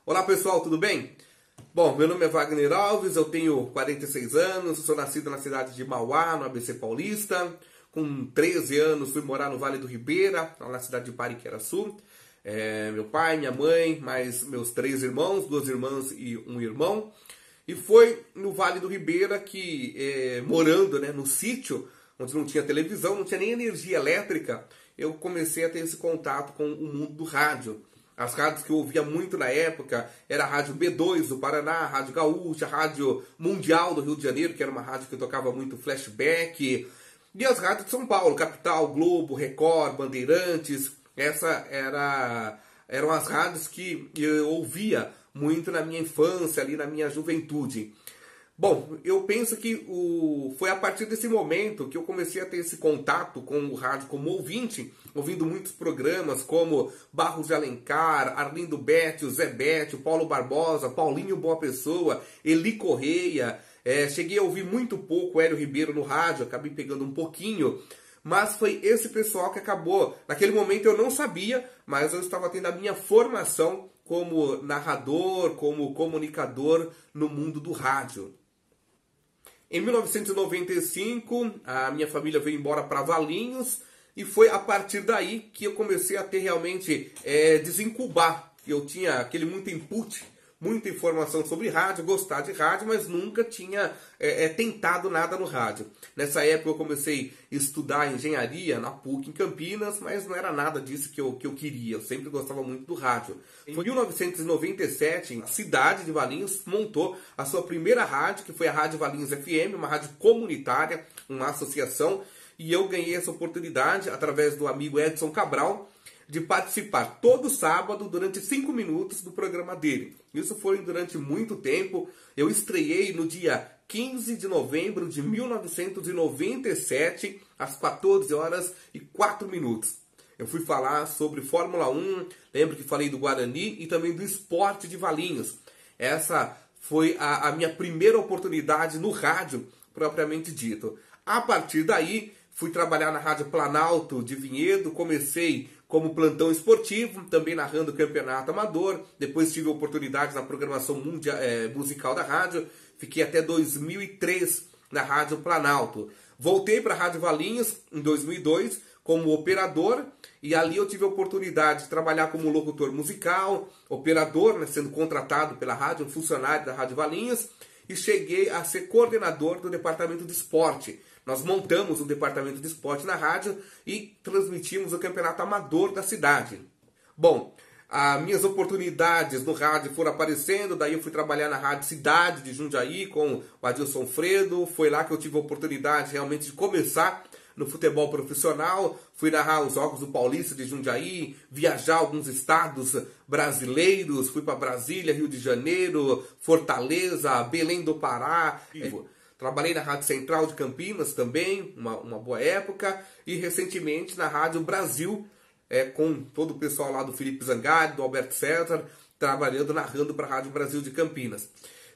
Olá pessoal, tudo bem? Bom, meu nome é Wagner Alves, eu tenho 46 anos, sou nascido na cidade de Mauá, no ABC Paulista. Com 13 anos fui morar no Vale do Ribeira, na cidade de Pariqueraçu. Meu pai, minha mãe, mais meus 3 irmãos, 2 irmãs e um irmão. E foi no Vale do Ribeira que, morando no sítio, onde não tinha televisão, não tinha nem energia elétrica, eu comecei a ter esse contato com o mundo do rádio. As rádios que eu ouvia muito na época era a Rádio B2 do Paraná, a Rádio Gaúcha, a Rádio Mundial do Rio de Janeiro, que era uma rádio que tocava muito flashback, e as rádios de São Paulo, Capital, Globo, Record, Bandeirantes. Eram as rádios que eu ouvia muito na minha infância, ali na minha juventude. Bom, eu penso que foi a partir desse momento que eu comecei a ter esse contato com o rádio como ouvinte, ouvindo muitos programas como Barros de Alencar, Arlindo Betti, Zé Betti, Paulo Barbosa, Paulinho Boa Pessoa, Eli Correia. Cheguei a ouvir muito pouco Hélio Ribeiro no rádio, acabei pegando um pouquinho, mas foi esse pessoal que acabou. Naquele momento eu não sabia, mas eu estava tendo a minha formação como narrador, como comunicador no mundo do rádio. Em 1995, a minha família veio embora para Valinhos e foi a partir daí que eu comecei a ter realmente desincubar. Eu tinha aquele muito input, muita informação sobre rádio, gostar de rádio, mas nunca tinha tentado nada no rádio. Nessa época eu comecei a estudar engenharia na PUC em Campinas, mas não era nada disso que eu queria. Eu sempre gostava muito do rádio. Em 1997, a cidade de Valinhos montou a sua primeira rádio, que foi a Rádio Valinhos FM, uma rádio comunitária, uma associação, e eu ganhei essa oportunidade através do amigo Edson Cabral, de participar todo sábado durante 5 minutos do programa dele. Isso foi durante muito tempo. Eu estreiei no dia 15 de novembro de 1997, às 14 horas e 4 minutos. Eu fui falar sobre Fórmula 1, lembro que falei do Guarani e também do esporte de Valinhos. Essa foi a minha primeira oportunidade no rádio, propriamente dito. A partir daí, fui trabalhar na Rádio Planalto de Vinhedo, comecei como plantão esportivo, também narrando o campeonato amador. Depois tive oportunidades na programação musical da rádio. Fiquei até 2003 na Rádio Planalto. Voltei para a Rádio Valinhos em 2002 como operador. E ali eu tive a oportunidade de trabalhar como locutor musical, operador, sendo contratado pela rádio, um funcionário da Rádio Valinhos. E cheguei a ser coordenador do departamento de esporte. Nós montamos o departamento de esporte na rádio e transmitimos o campeonato amador da cidade. Bom, as minhas oportunidades no rádio foram aparecendo, daí eu fui trabalhar na Rádio Cidade de Jundiaí com o Adilson Fredo. Foi lá que eu tive a oportunidade realmente de começar no futebol profissional. Fui narrar os Jogos do Paulista de Jundiaí, viajar a alguns estados brasileiros, fui para Brasília, Rio de Janeiro, Fortaleza, Belém do Pará. Trabalhei na Rádio Central de Campinas também, uma boa época, e recentemente na Rádio Brasil, com todo o pessoal lá do Felipe Zangari, do Alberto César, narrando para a Rádio Brasil de Campinas.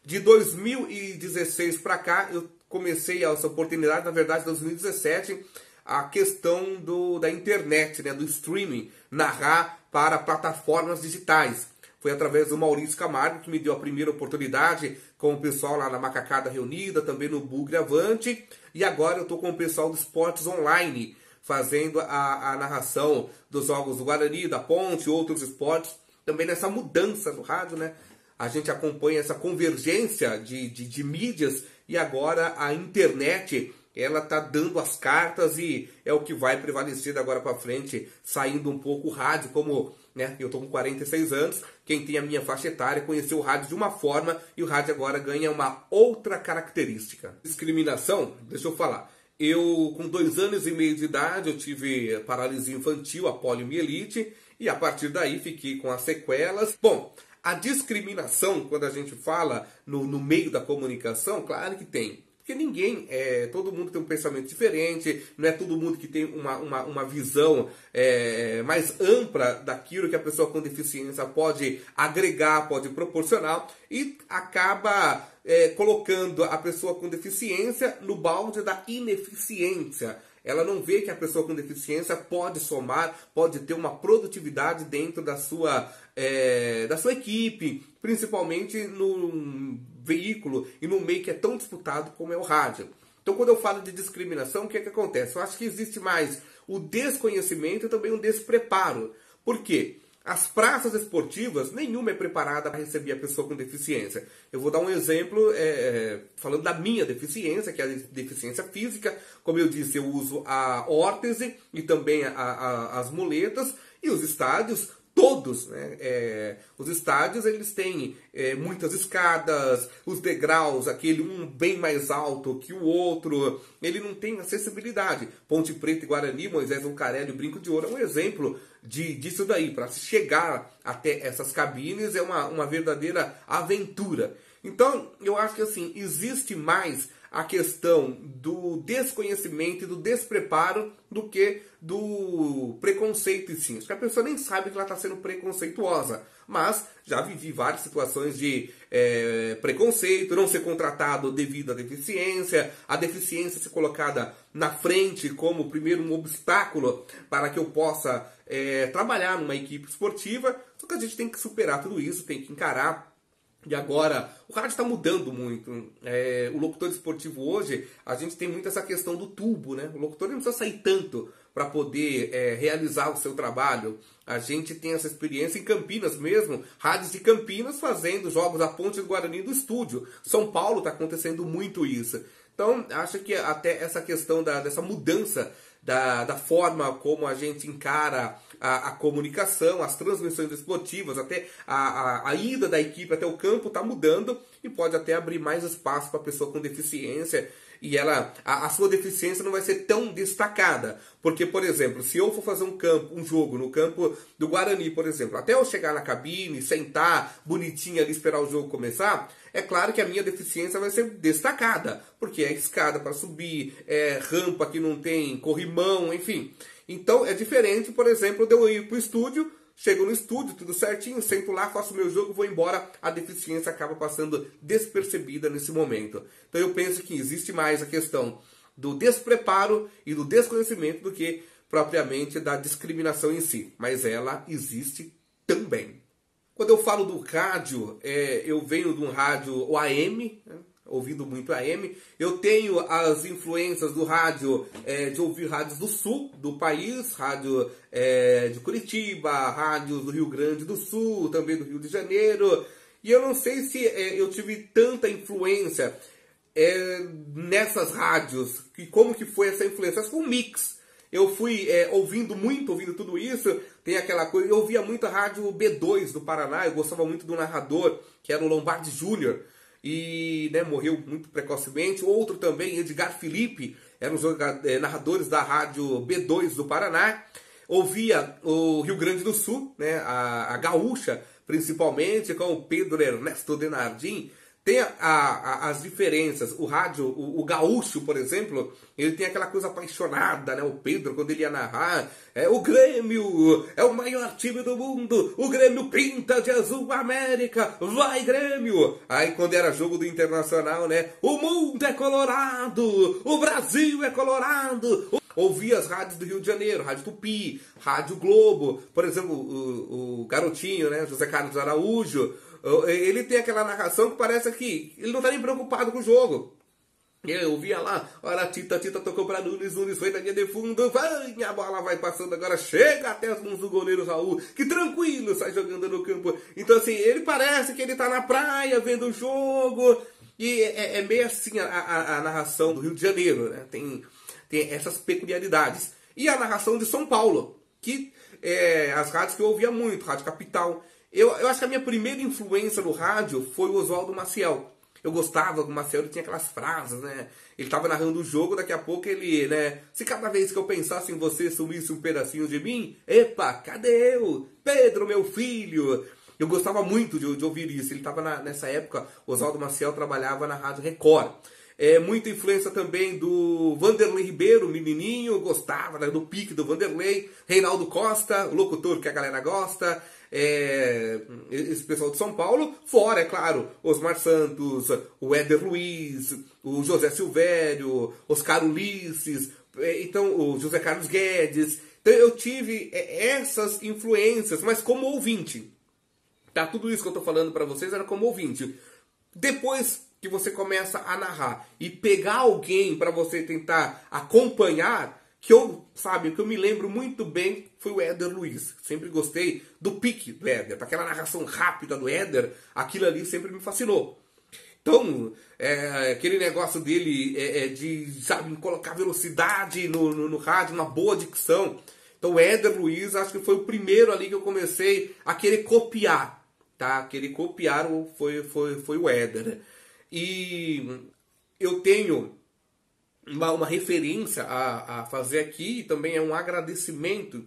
De 2016 para cá, eu comecei essa oportunidade, na verdade, em 2017, a questão da internet, do streaming, narrar para plataformas digitais. Foi através do Maurício Camargo que me deu a primeira oportunidade com o pessoal lá na Macacada Reunida, também no Bugre Avante. E agora eu estou com o pessoal do Esportes Online, fazendo a narração dos jogos do Guarani, da Ponte, outros esportes. Também nessa mudança no rádio, a gente acompanha essa convergência de mídias e agora a internet, ela está dando as cartas e é o que vai prevalecer de agora para frente, saindo um pouco o rádio, como eu estou com 46 anos, quem tem a minha faixa etária conheceu o rádio de uma forma e o rádio agora ganha uma outra característica. Discriminação, deixa eu falar. Eu, com 2 anos e meio de idade, eu tive paralisia infantil, a poliomielite, e a partir daí fiquei com as sequelas. Bom, a discriminação, quando a gente fala no meio da comunicação, claro que tem. Porque todo mundo tem um pensamento diferente, não é todo mundo que tem uma visão mais ampla daquilo que a pessoa com deficiência pode agregar, pode proporcionar, e acaba colocando a pessoa com deficiência no balde da ineficiência. ela não vê que a pessoa com deficiência pode somar, pode ter uma produtividade dentro da sua equipe, principalmente no veículo e no meio que é tão disputado como é o rádio. Então, quando eu falo de discriminação, o que é que acontece? Eu acho que existe mais o desconhecimento e também o despreparo. Por quê? As praças esportivas, nenhuma é preparada para receber a pessoa com deficiência. Eu vou dar um exemplo falando da minha deficiência, que é a deficiência física. Como eu disse, eu uso a órtese e também as muletas. E os estádios, todos, né? Os estádios, eles têm muitas escadas, os degraus, aquele um bem mais alto que o outro, ele não tem acessibilidade. Ponte Preta e Guarani, Moisés Lucarelli, o Brinco de Ouro é um exemplo disso daí. Para se chegar até essas cabines é uma verdadeira aventura. Então, eu acho que assim, existe mais a questão do desconhecimento e do despreparo do que do preconceito em si. Acho que a pessoa nem sabe que ela está sendo preconceituosa, mas já vivi várias situações de preconceito, não ser contratado devido à deficiência, a deficiência ser colocada na frente como primeiro um obstáculo para que eu possa trabalhar numa equipe esportiva. Só que a gente tem que superar tudo isso, tem que encarar. E agora, o rádio está mudando muito. O locutor esportivo hoje, a gente tem muito essa questão do tubo, né? O locutor não precisa sair tanto para poder realizar o seu trabalho. A gente tem essa experiência em Campinas mesmo, rádios de Campinas fazendo jogos da Ponte do Guarani do estúdio. São Paulo está acontecendo muito isso. Então, acho que até essa questão dessa mudança da forma como a gente encara a comunicação, as transmissões esportivas, até a ida da equipe até o campo está mudando e pode até abrir mais espaço para a pessoa com deficiência. E a sua deficiência não vai ser tão destacada. Porque, por exemplo, se eu for fazer um jogo no campo do Guarani, por exemplo, até eu chegar na cabine, sentar bonitinho ali, esperar o jogo começar, é claro que a minha deficiência vai ser destacada. Porque é escada para subir, é rampa que não tem corrimão, enfim. Então é diferente, por exemplo, de eu ir para o estúdio, chego no estúdio, tudo certinho, sento lá, faço meu jogo, vou embora, a deficiência acaba passando despercebida nesse momento. Então eu penso que existe mais a questão do despreparo e do desconhecimento do que propriamente da discriminação em si. Mas ela existe também. Quando eu falo do rádio, eu venho de um rádio AM, né? Ouvindo muito AM. Eu tenho as influências do rádio, de ouvir rádios do sul do país, rádio de Curitiba, rádios do Rio Grande do Sul, também do Rio de Janeiro. E eu não sei se eu tive tanta influência nessas rádios, que como que foi essa influência? Acho que foi um mix. Eu fui ouvindo tudo isso, tem aquela coisa, eu ouvia muito a rádio B2 do Paraná, eu gostava muito do narrador, que era o Lombardi Júnior, e morreu muito precocemente. Outro também, Edgar Felipe, eram os narradores da rádio B2 do Paraná. Ouvia o Rio Grande do Sul, né, a gaúcha, principalmente, com o Pedro Ernesto Denardim. Tem as diferenças. O rádio, o gaúcho, por exemplo, ele tem aquela coisa apaixonada, né? O Pedro, quando ele ia narrar, o Grêmio é o maior time do mundo, o Grêmio pinta de azul a América, vai Grêmio! Aí quando era jogo do Internacional, né? O mundo é colorado, o Brasil é colorado! Ouvia as rádios do Rio de Janeiro, Rádio Tupi, Rádio Globo, por exemplo, o garotinho, né? José Carlos Araújo. Ele tem aquela narração que parece que ele não está nem preocupado com o jogo. Eu ouvia lá, olha, a Tita tocou para Nunes foi na linha de fundo, vai, a bola vai passando agora, chega até as mãos do goleiro Raul, que tranquilo, sai jogando no campo. Então assim, ele parece que ele está na praia vendo o jogo, e é meio assim a narração do Rio de Janeiro, né? Tem essas peculiaridades. E a narração de São Paulo, que as rádios que eu ouvia muito, Rádio Capital. Eu acho que a minha primeira influência no rádio foi o Oswaldo Maciel. Eu gostava do Maciel, ele tinha aquelas frases, né? Ele estava narrando o jogo, daqui a pouco ele, né? Se cada vez que eu pensasse em você sumisse um pedacinho de mim, epa, cadê eu? Pedro, meu filho! Eu gostava muito de ouvir isso. Ele estava nessa época, o Oswaldo Maciel trabalhava na Rádio Record. Muita influência também do Vanderlei Ribeiro, menininho, gostava, né, do pique do Vanderlei. Reinaldo Costa, o locutor que a galera gosta. Esse pessoal de São Paulo, fora, é claro, Osmar Santos, o Éder Luiz, o José Silvério, Oscar Ulisses, então o José Carlos Guedes. Então eu tive essas influências, mas como ouvinte. Tá? Tudo isso que eu tô falando para vocês era como ouvinte. Depois que você começa a narrar e pegar alguém para você tentar acompanhar, que eu me lembro muito bem, foi o Éder Luiz. Sempre gostei do pique do Éder, daquela narração rápida do Éder, aquilo ali sempre me fascinou. Então, aquele negócio dele de, colocar velocidade no rádio, uma boa dicção. Então, o Éder Luiz, acho que foi o primeiro ali que eu comecei a querer copiar. Tá? Querer copiar foi o Éder. E eu tenho uma referência a fazer aqui, e também é um agradecimento,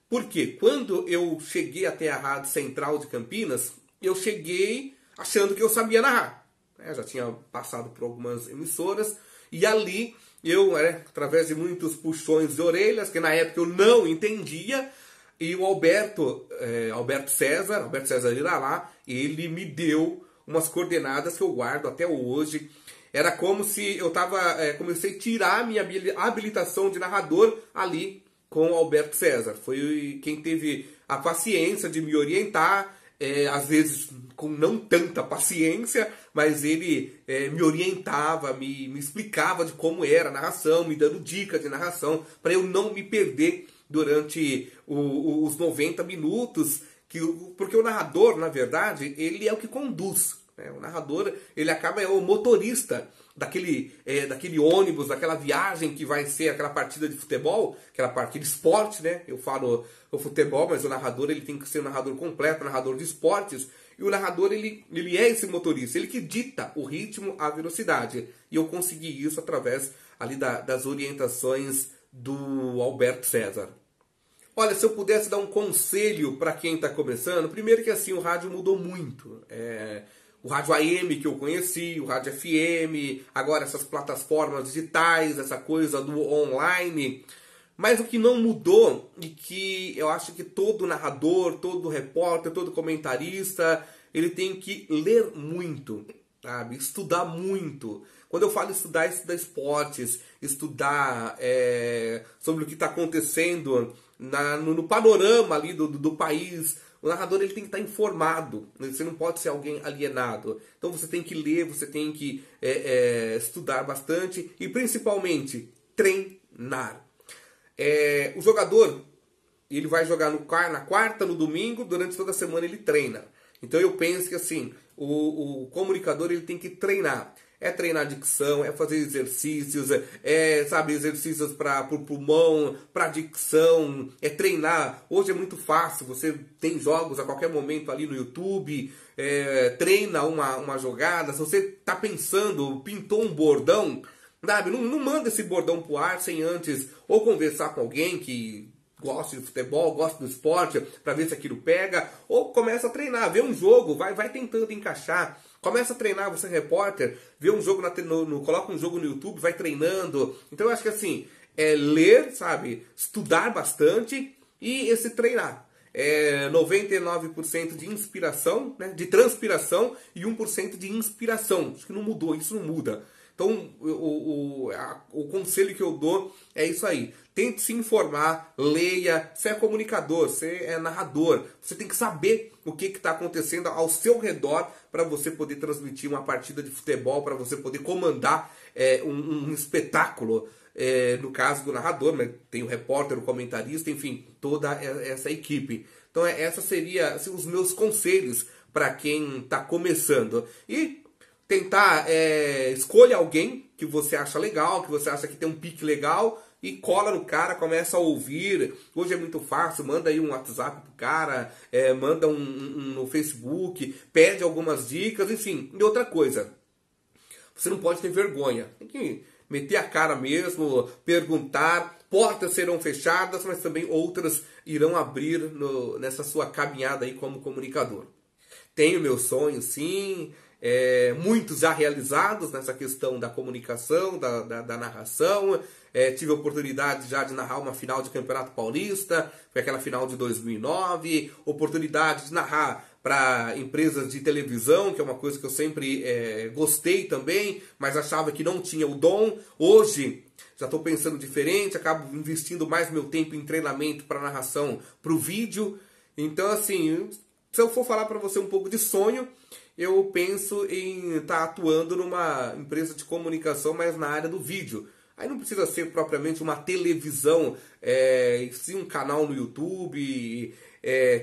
porque quando eu cheguei até a Rádio Central de Campinas, eu cheguei achando que eu sabia narrar. Já tinha passado por algumas emissoras, e ali eu, através de muitos puxões de orelhas, que na época eu não entendia, e o Alberto César Iralá, ele me deu umas coordenadas que eu guardo até hoje. Era como se eu comecei a tirar a minha habilitação de narrador ali com o Alberto César. Foi quem teve a paciência de me orientar, às vezes com não tanta paciência, mas ele me orientava, me explicava de como era a narração, me dando dicas de narração, para eu não me perder durante os 90 minutos, porque o narrador, na verdade, ele é o que conduz. O narrador, ele acaba o motorista daquele ônibus, daquela viagem que vai ser aquela partida de futebol, aquela partida de esporte, né? Eu falo o futebol, mas o narrador ele tem que ser um narrador completo, um narrador de esportes. E o narrador, ele é esse motorista, ele que dita o ritmo, a velocidade. E eu consegui isso através ali das orientações do Alberto César. Olha, se eu pudesse dar um conselho para quem está começando, primeiro que assim, o rádio mudou muito. O rádio AM que eu conheci, o rádio FM, agora essas plataformas digitais, essa coisa do online. Mas o que não mudou, e que eu acho que todo narrador, todo repórter, todo comentarista, ele tem que ler muito, sabe? Estudar muito. Quando eu falo estudar esportes, estudar sobre o que está acontecendo no panorama ali do país. O narrador ele tem que estar informado, você não pode ser alguém alienado. Então você tem que ler, você tem que estudar bastante e principalmente treinar. O jogador, ele vai jogar na quarta, no domingo, durante toda a semana ele treina. Então eu penso que assim, o comunicador ele tem que treinar. Treinar dicção, fazer exercícios, exercícios para o pulmão, para dicção, treinar. Hoje é muito fácil, você tem jogos a qualquer momento ali no YouTube, treina uma jogada. Se você está pensando, pintou um bordão, sabe? Não manda esse bordão pro ar sem antes ou conversar com alguém que gosta de futebol, gosta do esporte, para ver se aquilo pega, ou começa a treinar, vê um jogo, vai tentando encaixar. Começa a treinar, você é repórter, vê um jogo coloca um jogo no YouTube, vai treinando. Então eu acho que assim, ler, sabe, estudar bastante e esse treinar. 99% de inspiração, né, de transpiração e 1% de inspiração. Acho que não mudou, isso não muda. Então o conselho que eu dou é isso aí. Tente se informar, leia. Você é comunicador, você é narrador. Você tem que saber o que está acontecendo ao seu redor para você poder transmitir uma partida de futebol, para você poder comandar um espetáculo. No caso do narrador, mas tem o repórter, o comentarista, enfim, toda essa equipe. Então esses seriam assim, os meus conselhos para quem está começando. E tentar, escolha alguém que você acha legal, que você acha que tem um pique legal, e cola no cara, começa a ouvir. Hoje é muito fácil, manda aí um WhatsApp pro cara, manda no Facebook, pede algumas dicas, enfim. E outra coisa, você não pode ter vergonha, tem que meter a cara mesmo, perguntar. Portas serão fechadas, mas também outras irão abrir nessa sua caminhada aí como comunicador. Tenho meus sonhos, sim, muitos já realizados nessa questão da comunicação, da narração. Tive a oportunidade já de narrar uma final de Campeonato Paulista, foi aquela final de 2009, oportunidade de narrar para empresas de televisão, que é uma coisa que eu sempre gostei também, mas achava que não tinha o dom. Hoje já estou pensando diferente, acabo investindo mais meu tempo em treinamento para narração, para o vídeo. Então, assim, se eu for falar para você um pouco de sonho, eu penso em estar atuando numa empresa de comunicação, mas na área do vídeo. Aí não precisa ser propriamente uma televisão, sim um canal no YouTube,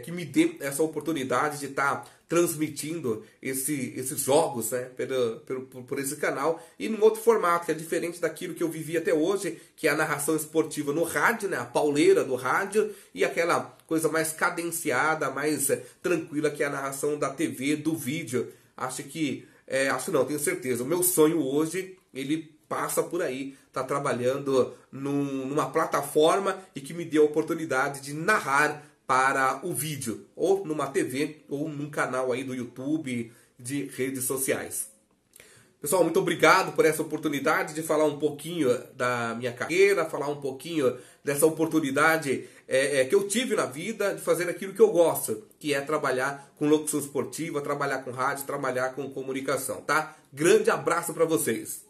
que me dê essa oportunidade de estar transmitindo esses jogos, né, por esse canal, e num outro formato, que é diferente daquilo que eu vivi até hoje, que é a narração esportiva no rádio, né, a pauleira do rádio, e aquela coisa mais cadenciada, mais tranquila, que é a narração da TV, do vídeo. Acho não, tenho certeza, o meu sonho hoje, ele passa por aí, tá trabalhando numa plataforma e que me deu a oportunidade de narrar para o vídeo, ou numa TV, ou num canal aí do YouTube, de redes sociais. Pessoal, muito obrigado por essa oportunidade de falar um pouquinho da minha carreira, falar um pouquinho dessa oportunidade que eu tive na vida de fazer aquilo que eu gosto, que é trabalhar com locução esportiva, trabalhar com rádio, trabalhar com comunicação, tá? Grande abraço para vocês!